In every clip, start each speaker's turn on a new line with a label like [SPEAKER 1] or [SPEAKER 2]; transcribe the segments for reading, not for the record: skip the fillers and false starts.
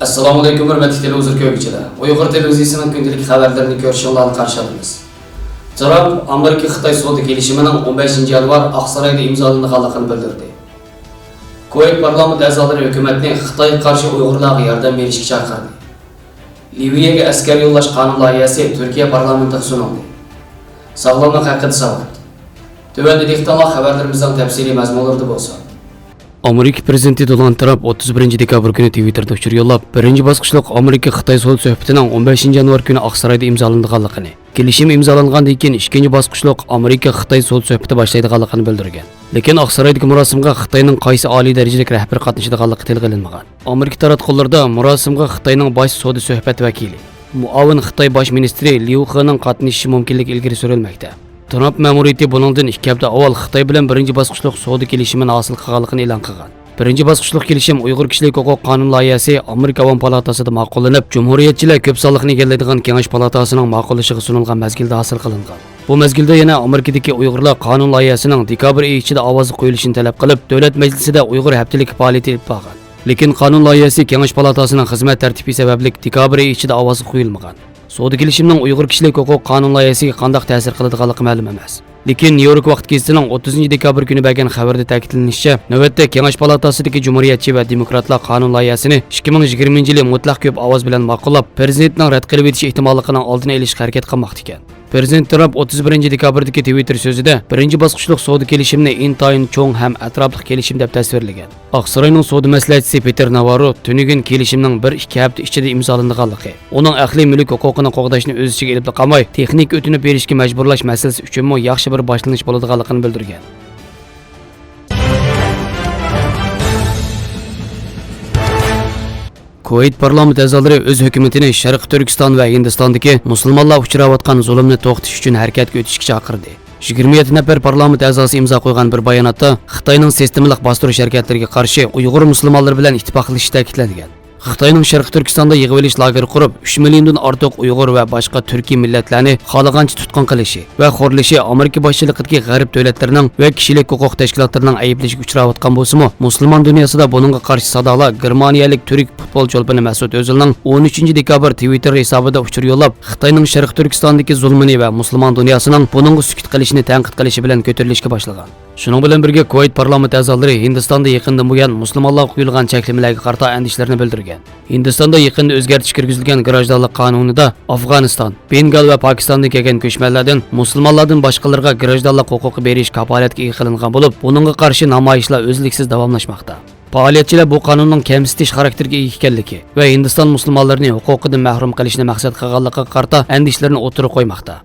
[SPEAKER 1] Assalomu alaykum hurmatli televizor ko'ruvchilar. Uyg'ur televiziyasining kundalik xabarlarini ko'rishingizni qarshi olamiz. Trump Amerika Xitoy savdo kelishimining 15 yanvar Oqsaroyda imzolanganligini bildirdi. Kuveyt parlament a'zolari hukumatni Xitoyga qarshi Uyg'urlarga yordam berishga chaqirdi. Liviyaga askar yo'llash qonun loyihasi Turkiya parlamentiga sunildi. Sog'lomlik haqida savat. Tuvanda dehqonlar xabarlarimizning tafsiliy mazmunlarida bo'lsin.
[SPEAKER 2] Amerika prezidenti Donald Trump 31 dekabr kuni Twitterda uchur yo'llab, birinchi bosqichliq Amerika Xitoy savdo suhbatining 15 yanvar kuni Oqsaroyda imzolanganligini, kelishim imzolangandan keyin ikkinchi bosqichliq Amerika Xitoy savdo suhbati boshlaydiganligini bildirgan. Lekin Oqsaroydagi murosimga Xitoyning qaysi oliy darajalik rahbari qatnashadiganligi tilga olinmagan. Amerika taratqularida murosimga Xitoyning bosh savdo suhbat vakili, muavin Xitoy bosh ministri Liu Hening qatnashishi mumkinligi ilgari surilmoqda. Trump ma'muriyati buningdan 2 hafta avval Xitoy bilan birinchi bosqichliq savdo kelishimini hosil qilganligini e'lon qilgan. Birinchi bosqichliq kelishim Uyg'ur kishilik huquq qonun loyihasi Amerika Avom palatasida ma'qullanib, Cumhuriyetchilar ko'p sonliqni egallaydigan Kengash palatasining ma'qullashiga sunilgan mazgilda hosil qilingan. Bu mazgilda yana Amerikadagi Uyg'urlar qonun loyihasining dekabr oyi ichida ovoz qo'yilishini talab qilib, davlat majlisida Uyg'ur haftalik faoliyati olib borgan. Lekin qonun loyihasi Kengash palatasining xizmat tartibi sababli dekabr oyi ichida ovoz qo'yilmagan. Savdo kelishimining Uyg'ur kishilik huquq qonun loyihasiga qanday ta'sir qiladiganligi ma'lum emas. Lekin Nyu-York vaqt gazetining 30 dekabr kuni bergan xabarda ta'kidlanishicha, navbatda Kengash palatasidagi Cumhuriyetchi va demokratlar qonun loyihasini 2020-yil mutlaq ko'p ovoz bilan ma'qullab, prezidentning rad qilib o'tish ehtimolining oldini olishga harakat qilmoqda ekan. Prezident Trump 31 dekabrdagi Twitter so'zida birinchi bosqichliq savdo kelishimni intayin cho'ng ham atrofli kelishim deb tasvirlagan. Oqsaroyning savdo maslahatchisi Peter Navarro tunigun kelishimning 1-2 hafta ichida imzolanganligi, uning aqliy mulk huquqini qo'g'dashni o'z ichiga olib qolmay, texnik o'tinib berishga majburlash masalasi uchun yaxshi bir boshlanish bo'ladiganligini bildirgan. Kuveyt parlament a'zolari o'z hukumatini Sharq Turkiston va Hindistondagi musulmonlar uchrayotgan zulmni to'xtatish uchun harakatga o'tishga chaqirdi. 27 nafar parlament a'zosi imzo qo'ygan bir bayonotda Xitoyning sistemalik bostirish harakatlariga qarshi Uyg'ur musulmonlari bilan ittifoqlashish ta'kidlangan. Xitoyning Sharq Turkistonda yig'ib olish lageri qurib, 3 milliondan ortiq Uyg'ur va boshqa turkiy millatlarni xohlagancha tutqun qilishi va xo'rlashi Amerika boshchiligidagi g'arb davlatlarining va kishilik huquq tashkilotlarining ayblashiga uchrayotgan bo'lsa-mu, musulmon dunyosida buningga qarshi sadolar germaniyalik turk futbol cho'lpini Mas'ud O'zilning 13 dekabr Twitter hisobida uchur yo'llab, Xitoyning Sharq Turkistondagi zulmini va musulmon dunyosining buningga sukut qilishini tanqid qilishi bilan ko'tarilishga boshlagan. Shuning bilan birga Kuveyt parlament a'zolari Hindistonda yaqindan bo'lgan musulmonlarga qo'yilgan cheklamalarga qarshi andishlarini bildirgan. Hindistonda yaqinda o'zgartirish kirgizilgan grajdanlik qonunida Afg'oniston, Bengal va Pokistondan kelgan ko'chmanlardan musulmonlardan boshqalarga grajdanlik huquqi berish kafolatga ega qilingan bo'lib, buningga qarshi namoyishlar o'zliksiz davomlashmoqda. Faoliyatchilar bu qonunning kamsitish xarakteriga ega ekanligi va Hindiston musulmonlarini huquqidan mahrum qilishni maqsad qilganligiga qarshi andishlarini o'tirib qo'ymoqda.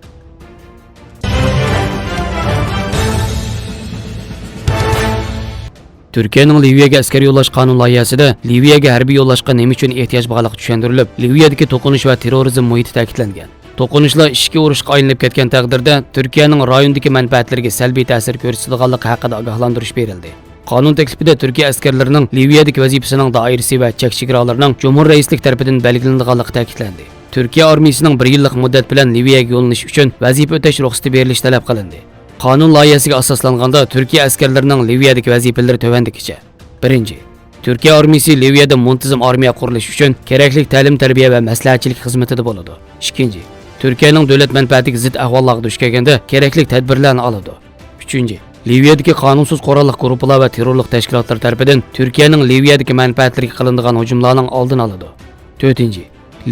[SPEAKER 2] Turkiyaning Liviyaga askar yo'llash qonun loyihasida Liviyaga harbiy yo'llashga nima uchun ehtiyoj borligi tushuntirilib, Liviyadagi to'qinish va terrorizm muhiti ta'kidlangan. To'qinishlar ishga urushga aylanib ketgan taqdirda Turkiyaning rayondagi manfaatlariga salbiy ta'sir ko'rsatadiganligi haqida ogohlantirish berildi. Qonun taklifida Turkiya askarlarining Liviyadagi vazifasining doirasi va chek-chegaralarining Cumhur raislik tarafidan belgilanganligi ta'kidlandi. Turkiya armiyasining 1 yillik muddat bilan Liviyaga yo'llanish uchun vazifa o'tash ruxsati berilishi talab qilindi. Qonun loyihasiga asoslanganda Turkiya askarlarining Liviyadagi vazifalari tovandikicha. 1. Turkiya armiyasi Liviyada muntazam armiya qurilishi uchun kerakli ta'lim-tarbiya va maslahatchilik xizmatida bo'ladi. 2. Turkiyaning davlat manfaatiga zid ahvollarga duch kelganda kerakli tadbirlarni oladi. 3. Liviyadagi qonunsiz qurolli guruhlar va terrorlik tashkilotlari tomonidan Turkiyaning Liviyadagi manfaatlariga qilinadigan hujumlarning oldini oladi. 4.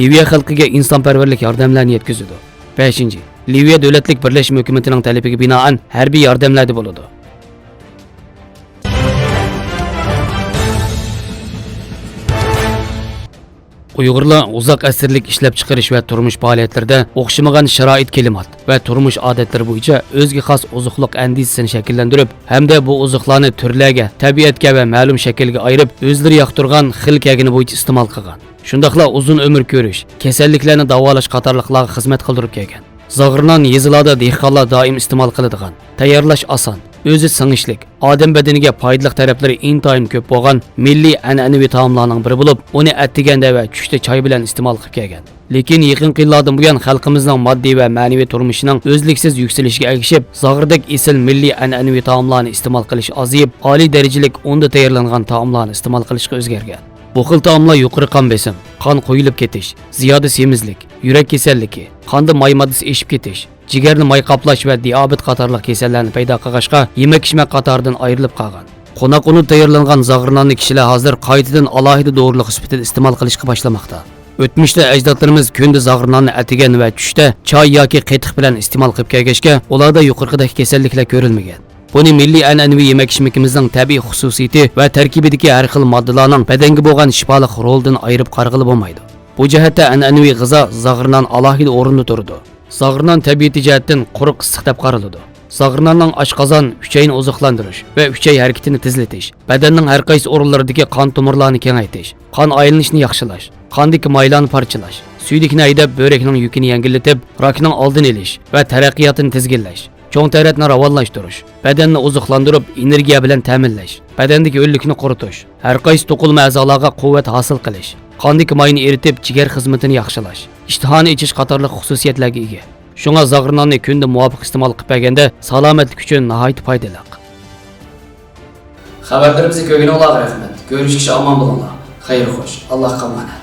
[SPEAKER 2] Liviya xalqiga insonparvarlik yordamlarini yetkazadi. 5. Liviya davlatlik birlashma hukumatining talabiga binoan harbiy yordamlarda bo'ladi. Uyg'urlar uzoq asrlik ishlab chiqarish va turmush faoliyatlarida o'xshamagan sharoit kelimat va turmush odatlari bo'yicha o'ziga xos oziqliq andisasini shakllantirib, hamda bu oziqlarni turlarga, tabiatga va ma'lum shaklga ayirib, o'zlari yoqtirgan xil kagini bo'yicha iste'mol qilgan. Shundaqla uzun umr ko'rish, kasalliklarni davolash qatorliqlarga xizmat qildirib kelgan. Zag'irnon yezilarda dehqonlar doim iste'mol qiladigan, tayyorlash oson, o'zi singishlik, odam badaniga foydali taraflari intayin ko'p bo'lgan milliy an'anaviy taomlarning biri bo'lib, uni attiganda va tushda choy bilan iste'mol qilib kelgan. Lekin yaqin yillardan buyon xalqimizning moddiy va ma'naviy turmushining o'zliksiz yukselishiga ergishib, zag'irdek esil milliy an'anaviy taomlarni iste'mol qilish ozayib, oliy darajalik unda tayyorlangan taomlarni iste'mol qilishga o'zgargan. Bu xil taomlar yuqori qon besim, qon qo'yilib ketish, ziyoda semizlik, yurak kasalligi, qonda may moddasi eshib ketish, jigarni may qoplash va diabet qatorliq kasallarni paydo qilg'achqa yemak-ichmak qatoridan ayrilib qolgan. Qo'noq unib tayyorlangan zag'irnonni kishilar hozir qaytadan alohida dorilik sifatida iste'mol qilishga boshlamoqda. O'tmishda ajdodlarimiz kunda zag'irnonni atigan va tushda choy yoki qetiq bilan iste'mol qilib kelgachga, ularda yuqorqidagi kasalliklar ko'rilmagan. Buni milliy an'anaviy yemak-ichmakimizning tabiiy xususiyati va tarkibidagi har xil moddalarning badanga bo'lgan shifoliq roldan ayirib qarg'ilib bo'lmaydi. Bu jihatda an'anaviy g'izo zag'irnon alohida o'rinda turadi. Zag'irnon tabiiy jihatdan quruq issiq deb qaraladi. Zag'irnonning oshqozon, uchayni oziqlantirish va uchay harakatini tezlatish, badanning har qaysi o'rinlaridagi qon tomirlarini kengaytirish, qon aylanishini yaxshilash, qondagi maylarni parchalash, suydikni haydab börekning yukini yengillatib, rakning oldini olish va taraqqiyotini tizginlash, cho'ng taratni ravonlashtirish, badanni oziqlantirib, energiya bilan ta'minlash, badandagi o'llikni quritish, har qaysi to'qilma a'zolarga quvvat hosil qilish, qondagi mayni eritib, jigar xizmatini yaxshilash, ishtihoni ichish qatorliq xususiyatlarga ega. Shunga zag'irnonni kunda muvofiq iste'mol qilib berganda salomatlik uchun nihoyat foydali.
[SPEAKER 1] Xabarlarimizga ko'ngilingizga rahmat. Ko'rishishga omon bo'linglar. Xayr xo'sh. Allohga omonat.